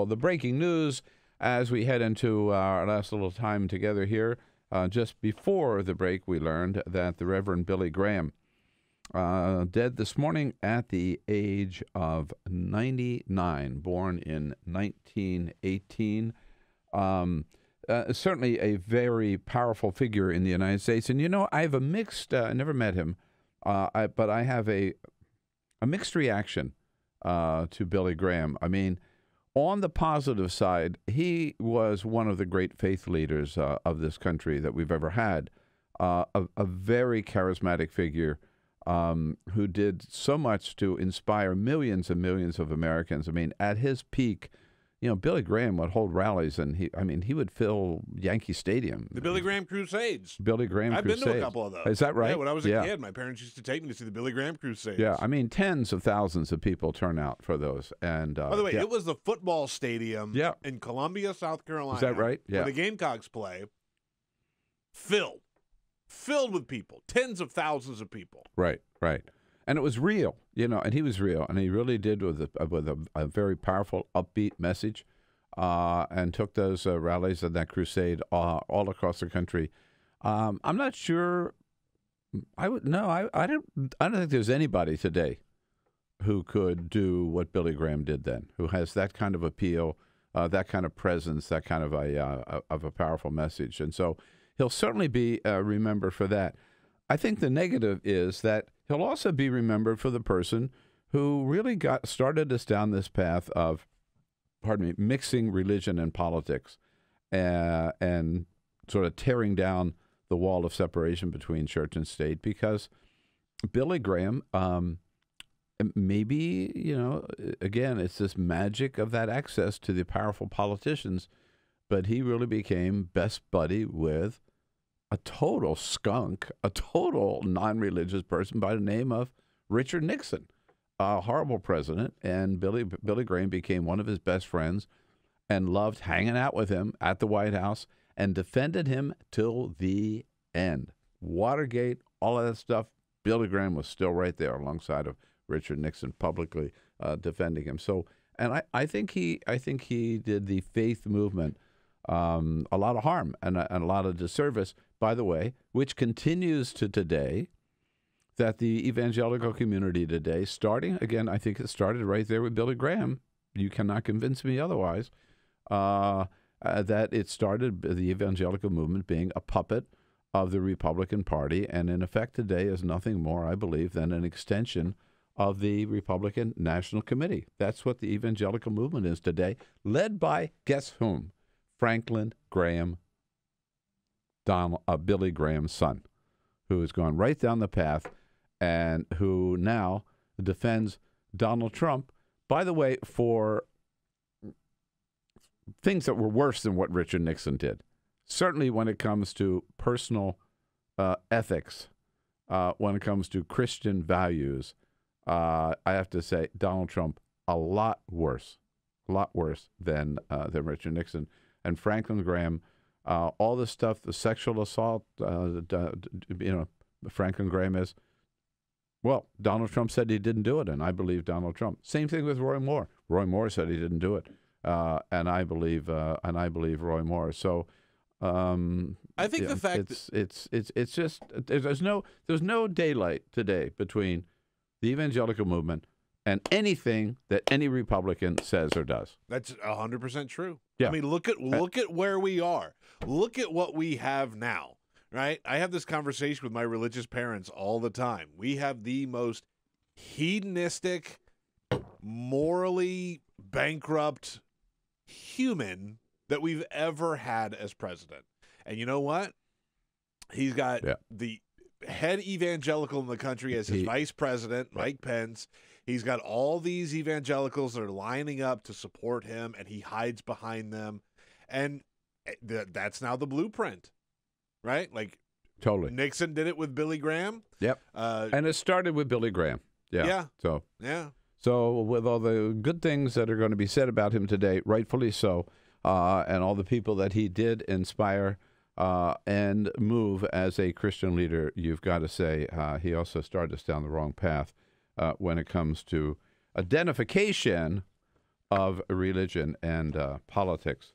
Well, the breaking news as we head into our last little time together here. Just before the break, we learned that the Reverend Billy Graham, dead this morning at the age of 99, born in 1918. Certainly a very powerful figure in the United States. And, you know, I have a mixed, I never met him, but I have a mixed reaction to Billy Graham. I mean, on the positive side, he was one of the great faith leaders of this country that we've ever had, a very charismatic figure who did so much to inspire millions and millions of Americans. I mean, at his peak, you know, Billy Graham would hold rallies, and he would fill Yankee Stadium. The Billy Graham Crusades. Billy Graham Crusades. I've been to a couple of those. Is that right? Yeah, when I was a kid, my parents used to take me to see the Billy Graham Crusades. Yeah, I mean, tens of thousands of people turn out for those. And by the way, it was the football stadium in Columbia, South Carolina. Is that right? Yeah. Where the Gamecocks play. Filled with people, tens of thousands of people. Right. And it was real, you know, and he was real, and he really did with a very powerful, upbeat message, and took those rallies and that crusade all across the country. I'm not sure. I don't think there's anybody today who could do what Billy Graham did then, who has that kind of appeal, that kind of presence, that kind of a powerful message, and so he'll certainly be remembered for that. I think the negative is that he'll also be remembered for the person who really started us down this path of, mixing religion and politics, and sort of tearing down the wall of separation between church and state. Because Billy Graham, maybe, you know, again, it's this magic of that access to the powerful politicians, but he really became best buddy with a total skunk, a total non-religious person by the name of Richard Nixon, a horrible president. And Billy Graham became one of his best friends and loved hanging out with him at the White House and defended him till the end. Watergate, all of that stuff, Billy Graham was still right there alongside of Richard Nixon, publicly defending him. So, and I think he did the faith movement a lot of harm and a lot of disservice, by the way, which continues to today, that the evangelical community today, starting, again, I think it started right there with Billy Graham. You cannot convince me otherwise, that it started the evangelical movement being a puppet of the Republican Party, and in effect today is nothing more, I believe, than an extension of the Republican National Committee. That's what the evangelical movement is today, led by, guess whom? Franklin Graham, Billy Graham's son, who has gone right down the path and who now defends Donald Trump, by the way, for things that were worse than what Richard Nixon did. Certainly when it comes to personal ethics, when it comes to Christian values, I have to say Donald Trump a lot worse than Richard Nixon. And Franklin Graham, all this stuff, the sexual assault, Franklin Graham is, well, Donald Trump said he didn't do it, and I believe Donald Trump. Same thing with Roy Moore. Roy Moore said he didn't do it, and I believe Roy Moore. So, I think the fact it's just there's no daylight today between the evangelical movement and anything that any Republican says or does. That's 100% true. Yeah. I mean, look at where we are. Look at what we have now, right? I have this conversation with my religious parents all the time. We have the most hedonistic, morally bankrupt human that we've ever had as president. And you know what? He's got the head evangelical in the country as his vice president, Mike Pence. He's got all these evangelicals that are lining up to support him, and he hides behind them. And that's now the blueprint, right? Like, totally. Nixon did it with Billy Graham. Yep. And it started with Billy Graham. Yeah. So with all the good things that are going to be said about him today, rightfully so, and all the people that he did inspire and move as a Christian leader, you've got to say he also started us down the wrong path when it comes to identification of religion and politics.